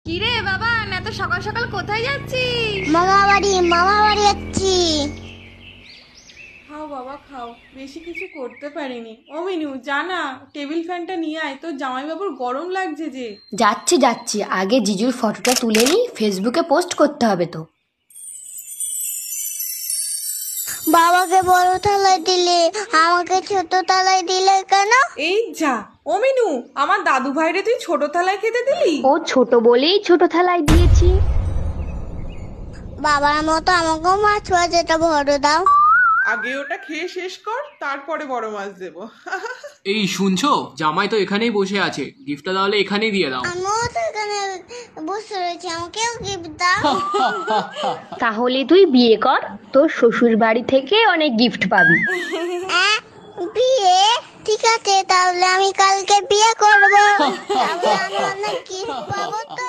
কিরে বাবা, এত সকাল সকাল কোথায় যাচ্ছিস? মামা বাড়ি যাচ্ছি। খাও বাবা খাও, বেশি কিছু করতে পারিনি। ও মিনু, জানা টেবিল ফ্যানটা নিয়ে আয়, তোর জামাইবাবুর গরম লাগছে যে। যাচ্ছি যাচ্ছি, আগে জিজুর ফটোটা তুলে নিই, ফেসবুকে পোস্ট করতে হবে তো। বাবাকে বড় থালায় দিলে, আমাকে ছোট থালায় দিলে কেন? এই যা, ও মিনু, আমার দাদু ভাইরে তুই ছোট থালায় খেতে দিলি? ও ছোট বলেই ছোট থালায় দিয়েছি। বাবার মতো আমাকেও মাছ ভাজাটা বড় দাও। আগে ওটা খেয়ে শেষ কর, তারপরে বড় মাছ দেবো। এই শুনছো, জামাই তো এখানেই বসে আছে, গিফটটা তাহলে এখানেই দিয়ে দাও। আমিও তো এখানে বসে রয়েছি, আমাকেও গিফট দাও। তাহলে তুই বিয়ে কর, তোর শ্বশুর বাড়ি থেকে অনেক গিফট পাবি। বিয়ে? ঠিক আছে, তাহলে আমি কালকে বিয়ে করবো। তাহলে আমি অনেক গিফট পাবো তো।